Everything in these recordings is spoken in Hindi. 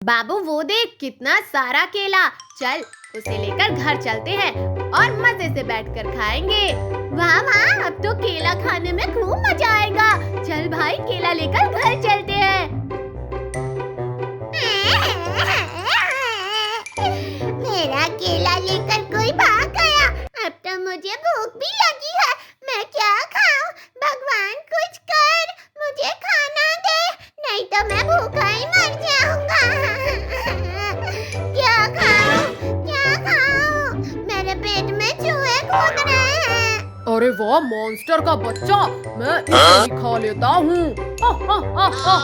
बाबू वो देख कितना सारा केला। चल उसे लेकर घर चलते हैं और मजे से बैठकर खाएंगे। वाह वाह, अब तो केला खाने में खूब मजा आएगा। चल भाई केला लेकर घर चलते हैं। मेरा केला लेकर कोई भाग गया। अब तो मुझे भूख भी लगी है। मैं क्या खाऊं? भगवान कुछ कर, मुझे खाना दे, नहीं तो मैं भूखा ही मर जाऊंगा। क्या खाऊं? क्या खाऊं? मेरे पेट में चूहे कूद रहे हैं। अरे वाह मॉन्स्टर का बच्चा, मैं इसे ही खा लेता हूँ।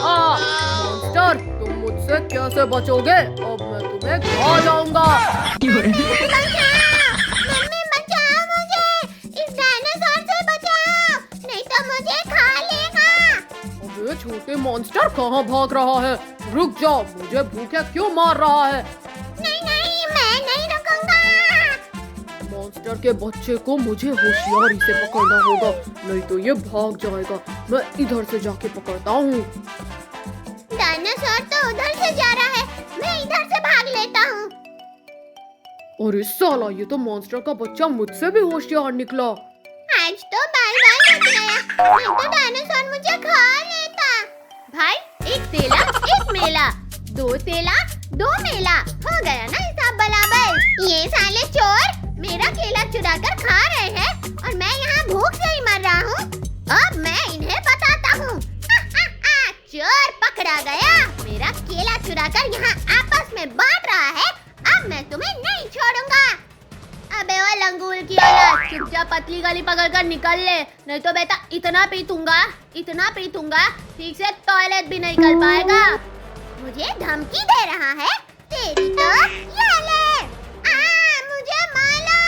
मॉन्स्टर तुम मुझसे कैसे बचोगे? अब मैं तुम्हें खा जाऊंगा। मम्मी बचाओ मुझे, इस डायनासोर से बचाओ, नहीं तो मुझे खा लेगा। अबे छोटे मॉन्स्टर कहाँ भाग रहा है? रुक जाओ, मुझे भूखे क्यों मार रहा है? नहीं नहीं, मैं नहीं रुकूंगा। मॉन्स्टर के बच्चे को मुझे होशियारी से पकड़ना होगा, नहीं तो ये भाग जाएगा। मैं इधर से जाके पकड़ता हूँ। डायनासोर तो उधर से जा रहा है, मैं इधर से भाग लेता हूँ। और इस साला ये तो मॉन्स्टर का बच्चा मुझसे भी होशियार निकला। आज तो बाय बाय बच गया, नहीं तो डायनासोर मुझे खा लेता। भाई एक तेला एक मेला, दो तेला दो मेला, हो गया ना हिसाब बराबर। ये साले चोर मेरा केला चुरा कर खा रहे हैं और मैं यहाँ भूख से ही मर रहा हूँ। अब मैं इन्हें बताता हूँ। चोर पकड़ा गया, मेरा केला चुरा कर यहाँ आपस में बांट रहा है। अब मैं तुम्हें नहीं छोड़ूंगा। अबे वो लंगूर की औलाद, चुपचाप पतली गली पकड़कर निकल ले, नहीं तो बेटा इतना पीटूंगा ठीक से टॉयलेट भी नहीं कर पाएगा। मुझे धमकी दे रहा है? तेरी तो ये ले। मुझे मारा।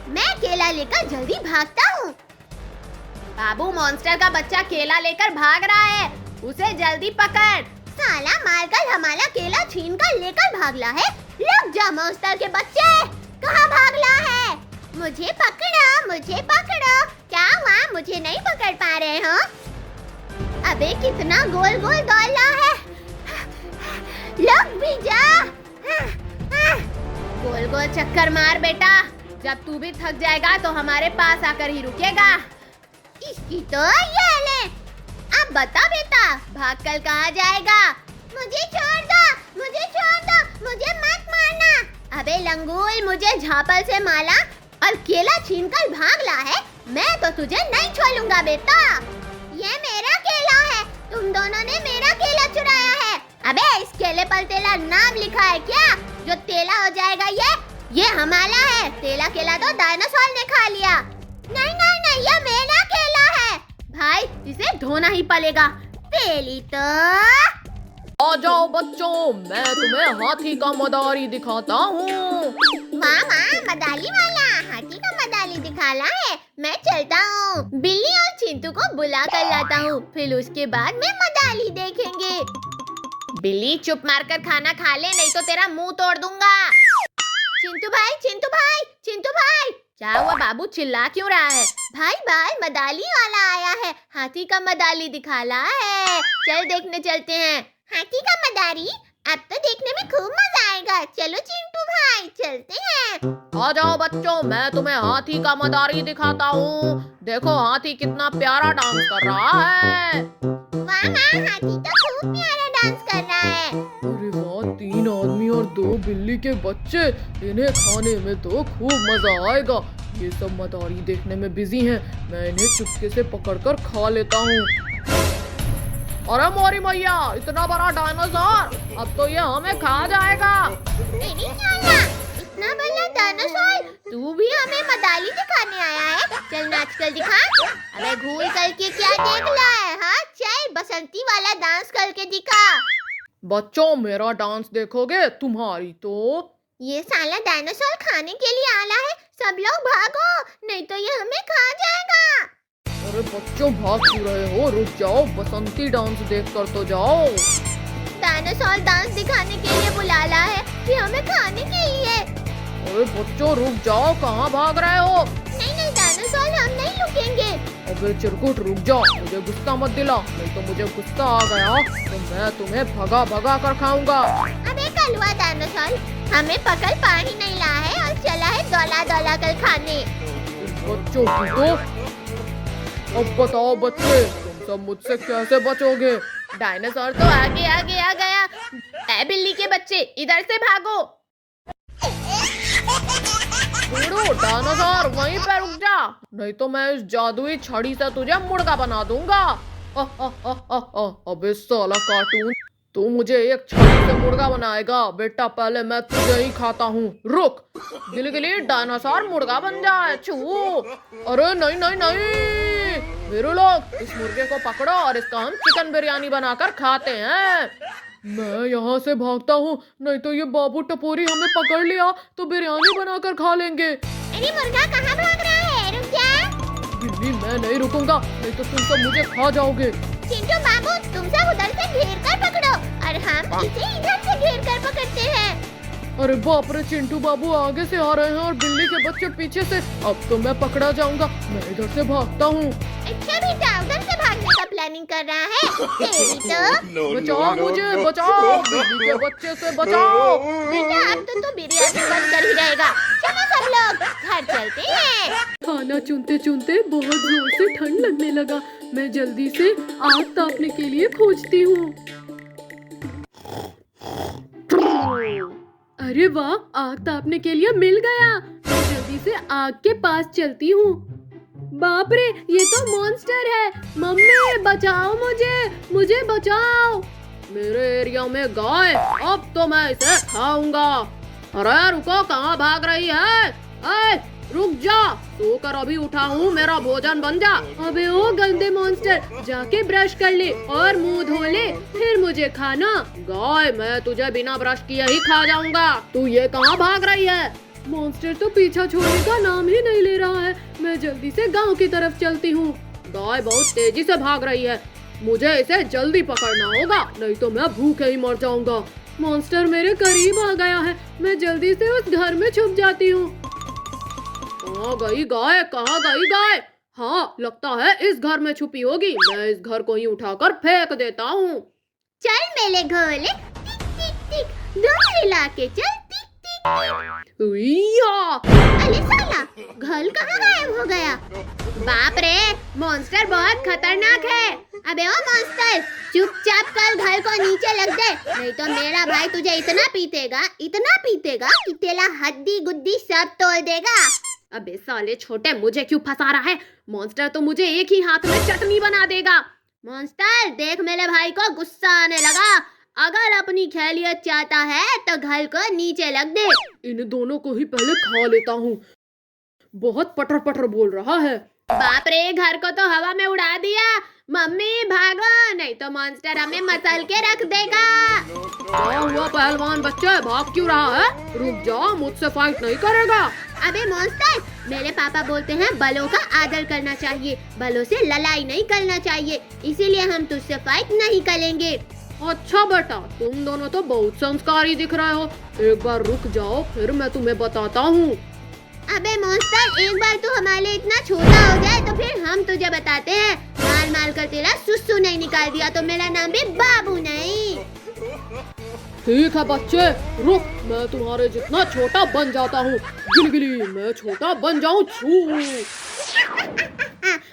मैं केला लेकर जल्दी भागता हूँ। बाबू मॉन्स्टर का बच्चा केला लेकर भाग रहा है, उसे जल्दी पकड़। साला मारकर हमारा केला छीन कर लेकर भागला है। रुक जा मॉन्स्टर के बच्चे, कहाँ भागला है? मुझे पकड़ो। क्या हुआ, मुझे नहीं पकड़ पा रहे हो? अबे कितना गोल गोल दौड़ला है। लग भी जा। गोल गोल चक्कर मार बेटा, जब तू भी थक जाएगा तो हमारे पास आकर ही रुकेगा। इसकी तो ये ले। अब बता बेटा, भाग कर कहाँ जाएगा? मुझे छोड़ दो, मुझे मत मारना। अबे लंगूल, मुझे झापल से माला और केला छीनकर भागला है, मैं तो तुझे नहीं छोड़ूंगा बेटा। ये मेरा केला है, तुम दोनों ने मेरा केला चुराया है। अबे इस केले पर तेला नाम लिखा है क्या? जो तेला हो जाएगा ये हमारा है। तेला केला तो डायनासोर ने खा लिया। नहीं, ये मेरा केला है। भाई इसे धोना ही पड़ेगा। तेली तो आ जाओ बच्चों, मैं तुम्हें हाथी का मदारी दिखाता हूँ। मामा मदाली वाला हाथी का मदाली दिखाला है। मैं चलता हूँ, बिल्ली और चिंटू को बुला कर लाता हूँ, फिर उसके बाद में मदाली देखेंगे। बिल्ली चुप मारकर खाना खा ले, नहीं तो तेरा मुंह तोड़ दूंगा। चिंटू भाई, क्या हुआ बाबू, चिल्ला क्यों रहा है? भाई मदाली वाला आया है, हाथी का मदाली दिखाला है, चल देखने चलते हैं। हाथी का मदारी? अब तो देखने में खूब मजा आएगा। चलो चिंटू भाई चलते हैं। आ जाओ बच्चों, मैं तुम्हें हाथी का मदारी दिखाता हूँ। देखो हाथी कितना प्यारा डांस कर रहा है। वाह, हाथी तो खूब प्यारा डांस कर रहा है। अरे वाह, 3 आदमी और 2 बिल्ली के बच्चे, इन्हें खाने में तो खूब मजा आएगा। ये सब मदारी देखने में बिजी हैं, मैं इन्हें चुपके से पकड़कर खा लेता हूँ। अरे मोरी मैया, इतना बड़ा डायनासोर, अब तो ये हमें खा जाएगा। मेरी नाना, इतना बड़ा डायनासोर, तू भी हमें मदाली दिखाने आया है? चल नाच कर दिखा। अबे घूर करके क्या देख रहा है? हाँ चल बसंती वाला डांस करके दिखा। बच्चों मेरा डांस देखोगे? तुम्हारी तो। ये साला डायनासोर खाने के लिए आला है, सब लोग भागो, नहीं तो ये हमें खा जाएगा। अरे बच्चों भाग क्यों रहे हो? रुक जाओ, बसंती डांस देख कर तो जाओ। डायनासोर डांस दिखाने के लिए बुलाला है कि हमें खाने के लिए। अरे बच्चों रुक जाओ, कहाँ भाग रहे हो? नहीं डायनासोर, हम नहीं रुकेंगे। अबे चिरकुट रुक जाओ, मुझे गुस्सा मत दिला, नहीं तो मुझे गुस्सा आ गया तो मैं तुम्हें भगा भगा कर खाऊंगा। अबे हुआ डायनासोर, हमें पकड़ पा ही नहीं रहा है और चला है दौला दौला कर खाने। बच्चों की तो अब बताओ बच्चे, तुम सब मुझसे कैसे बचोगे? डायनासोर तो आगे आगे आ गया। ए बिल्ली के बच्चे, इधर से भागो। बूढ़ू डायनासोर वहीं पे रुक जा, नहीं तो मैं इस जादुई छड़ी से तुझे मुर्गा बना दूंगा। अबे साला कार्टून, तू मुझे एक छड़ी से मुर्गा बनाएगा? बेटा पहले मैं तुझे ही खाता हूँ। रुक, गिली डायनासोर मुर्गा बन जाए। छू, अरे नहीं नहीं नहीं, मेरे लोग इस मुर्गे को पकड़ो और इसका हम चिकन बिरयानी बनाकर खाते हैं। मैं यहाँ से भागता हूँ, नहीं तो ये बाबू टपोरी हमें पकड़ लिया तो बिरयानी बनाकर खा लेंगे। अरे मुर्गा कहाँ भाग रहा है? रुक जा। गिल्ली मैं नहीं रुकूंगा, नहीं तो तुम सब मुझे खा जाओगे। चिंटू बाबू, तुम सब उधर से घेर कर पकड़ो और हम इसे इधर से घेर कर पकड़ते हैं। अरे बाप रे, चिंटू बाबू आगे से आ रहे हैं और बिल्ली के बच्चे पीछे से। अब तो मैं पकड़ा जाऊंगा, मैं इधर से भागता हूँ। अच्छा बेटा, उधर से भागने का प्लानिंग कर रहा है? तेरी तो। बचाओ मुझे, बचाओ, बिल्ली के बच्चे से बचाओ। बेटा अब तो तू बिरयानी बनकर ही रहेगा। चलो सब लोग घर चलते हैं। खाना चुनते चुनते बहुत जोर से ठंड लगने लगा। मैं जल्दी से आग तापने के लिए खोजती हूँ। अरे वाह, आग तापने के लिए मिल गया। मैं जल्दी से आग के पास चलती हूँ। बाप रे, ये तो मॉन्स्टर है। मम्मी बचाओ मुझे बचाओ। मेरे एरिया में गाय, अब तो मैं इसे खाऊंगा। अरे रुको, कहाँ भाग रही है? रुक जा, सोकर अभी उठा हूँ, मेरा भोजन बन जा। अबे ओ गंदे मॉन्स्टर, जाके ब्रश कर ले और मुंह धो ले, फिर मुझे खाना। गाय, मैं तुझे बिना ब्रश किए ही खा जाऊंगा। तू ये कहाँ भाग रही है? मॉन्स्टर तो पीछा छोड़ने का नाम ही नहीं ले रहा है। मैं जल्दी से गांव की तरफ चलती हूँ। गाय बहुत तेजी से भाग रही है, मुझे इसे जल्दी पकड़ना होगा, नहीं तो मैं भूखे ही मर जाऊंगा। मॉन्स्टर मेरे करीब आ गया है। मैं जल्दी से उस घर में छुप जाती हूँ। कहाँ गई गाय? कहाँ गई गाय? हाँ, लगता है इस घर में छुपी होगी। मैं इस घर को ही उठाकर फेंक देता हूँ। चल मेरे घोले, टिक टिक टिक, दूध पिला के चल, टिक टिक। अरे साला, घर कहाँ गायब हो गया? बाप रे, मॉन्स्टर बहुत खतरनाक है। अबे ओ मॉन्स्टर, चुपचाप कल घर को नीचे लग दे, नहीं तो मेरा भाई तुझे इतना पीटेगा कि तेरा हड्डी गुड्डी सब तोड़ देगा। अबे साले छोटे, मुझे क्यों फंसा रहा है? मॉन्स्टर तो मुझे एक ही हाथ में चटनी बना देगा। मॉन्स्टर देख, मेरे भाई को गुस्सा आने लगा। अगर अपनी खैरियत चाहता है तो घर को नीचे लग दे। इन दोनों को ही पहले खा लेता हूँ। बहुत पटर पटर बोल रहा है। बाप रे, घर को तो हवा में उड़ा दिया। मम्मी भागो, नहीं तो मॉन्स्टर हमें मसल के रख देगा। क्या हुआ पहलवान बच्चे, भाग क्यों रहा है? रुक जा, मुझसे फाइट नहीं करेगा। अबे मॉन्स्टर, मेरे पापा बोलते हैं बलों का आदर करना चाहिए, बलों से लड़ाई नहीं करना चाहिए, इसीलिए हम तुझसे फाइट नहीं करेंगे। अच्छा बेटा, तुम दोनों तो बहुत संस्कारी दिख रहे हो। एक बार रुक जाओ, फिर मैं तुम्हें बताता हूँ। अबे मॉन्स्टर, एक बार तू हमारे लिए इतना छोटा हो जाए तो फिर हम तुझे बताते हैं। मार कर तेरा सुसु नहीं निकाल दिया तो मेरा नाम भी बाबू नहीं। ठीक है बच्चे, रुक, मैं तुम्हारे जितना छोटा बन जाता हूँ। गिलगिली, मैं छोटा बन जाऊँ।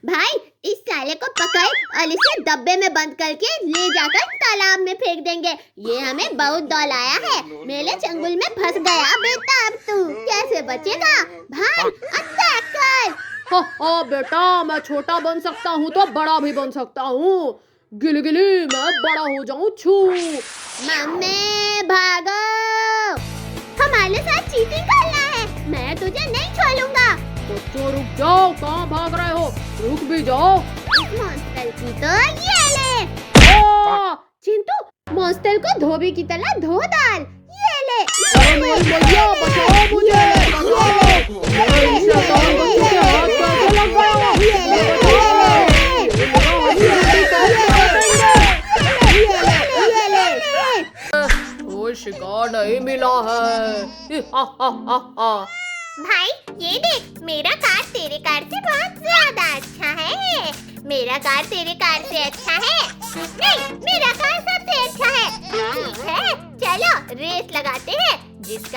भाई, इस साले को पकड़ और इसे डब्बे में बंद करके ले जाकर तालाब में फेंक देंगे। ये हमें बहुत दौलाया है, मेरे चंगुल में फंस गया। बेटा अब तू कैसे बचेगा? भाई अटैक कर। हाँ बेटा, मैं छोटा बन सकता हूँ तो बड़ा भी बन सकता हूँ। गिलगिली, मैं बड़ा हो जाऊँ। छू। मम्मी भागो, हमारे साथ चीटिंग करना है, मैं तुझे नहीं छोड़ूंगा। बच्चों रुक जाओ, कहाँ भाग रहे हो? रुक भी जाओ। इस मॉन्स्टर की तो ये ले। चिंटू, मॉन्स्टर को धोबी की तरह धो डाल। ये ले। भैया बचाओ मुझे। कोई शिकार नहीं मिला है। भाई ये देख, मेरा कार तेरे कार से बहुत ज्यादा अच्छा है। मेरा कार तेरे कार से अच्छा है। नहीं, मेरा कार सबसे अच्छा है। ठीक है, चलो रेस लगा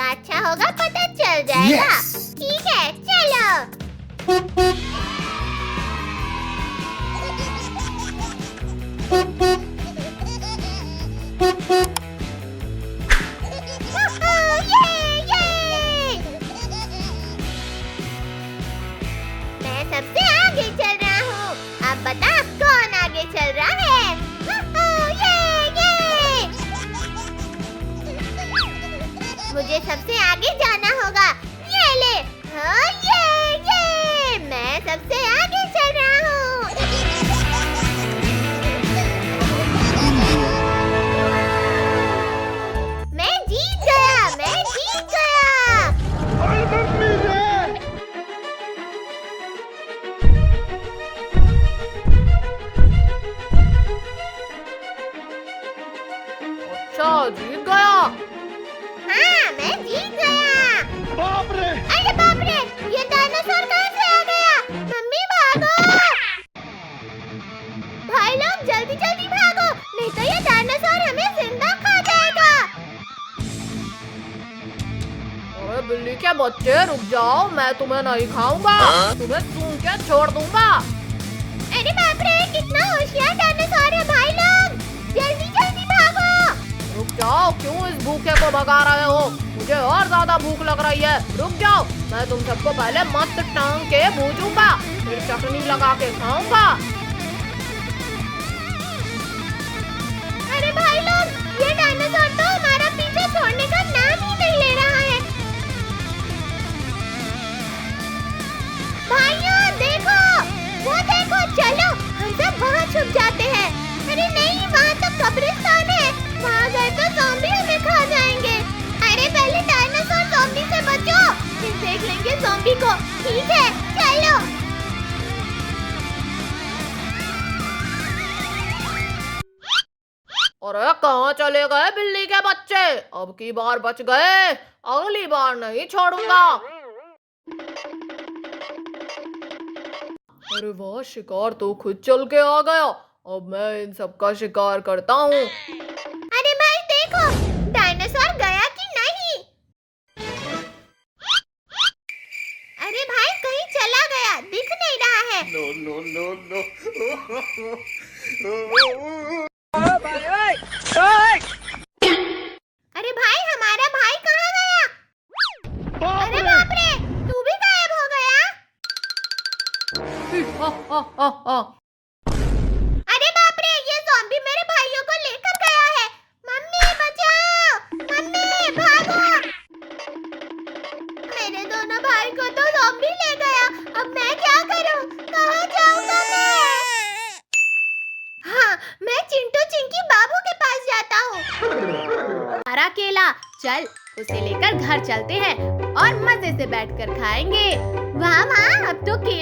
कितना अच्छा होगा पता चल जाएगा। ठीक है चलो। मैं सबसे आगे चल रहा हूँ। अब बता कौन आगे चल रहा है? मुझे सबसे आगे जाना होगा। ये ले। हाँ ये मैं सबसे आगे चल रहा हूँ। मैं जीत गया। अच्छा जीत गया। हाँ मैं जीत गया। बाप रे! अरे बाप रे! ये डायनासोर कहाँ से आ गया? मम्मी भागो! भाई लोग जल्दी जल्दी भागो, नहीं तो ये डायनासोर हमें जिंदा खा जाएगा। अरे बिल्ली के बच्चे रुक जाओ, मैं तुम्हें नहीं खाऊंगा। तुम्हें सूंघ के छोड़ दूंगा। अरे बाप रे! कितना होशियार डायनासोर है भाई लोग! जल्दी जल्दी भागो! रुक जाओ, क्यों इस भूखे को भगा रहे हो? मुझे और ज्यादा भूख लग रही है। रुक जाओ, मैं तुम सबको पहले मस्त टांग के भूजूंगा, फिर चटनी लगा के खाऊंगा। अरे भाई लोग, ये डायनासोर तो हमारा पीछे छोड़ने का नाम ही नहीं ले रहा है। भाइयों देखो, वो देखो, चलो हम सब वहाँ छुप जाते हैं। अरे नहीं, वहाँ तो कब्रिस्तान है, वहाँ गए तो ज़ॉम्बी हमें खा जाएंगे। अरे पहले डायनासोर ज़ॉम्बी से बचो, फिर देख लेंगे ज़ॉम्बी को। ठीक है चलो। अरे कहाँ चले गए बिल्ली के बच्चे? अब की बार बच गए, अगली बार नहीं छोड़ूंगा। अरे वाह, शिकार तो खुद चल के आ गया। अब मैं इन सब का शिकार करता हूँ। अरे भाई देखो, डायनासोर गया कि नहीं? अरे भाई कहीं चला गया, दिख नहीं रहा है। अरे भाई हमारा भाई कहाँ गया? अरे बाप रे, तू भी गायब हो गया। अरे बाप रे, ये ज़ॉम्बी मेरे भाइयों को लेकर गया है। मम्मी बचाओ, मम्मी भागो। मेरे दोनों भाई को तो ज़ॉम्बी ले गया। अब मैं क्या करूं? कहाँ जाऊंगा मैं? हाँ, मैं चिंटू चिंकी बाबू के पास जाता हूँ। हरा केला, चल उसे लेकर घर चलते हैं और मजे से बैठकर खाएंगे। वाह वाह, अब तो केला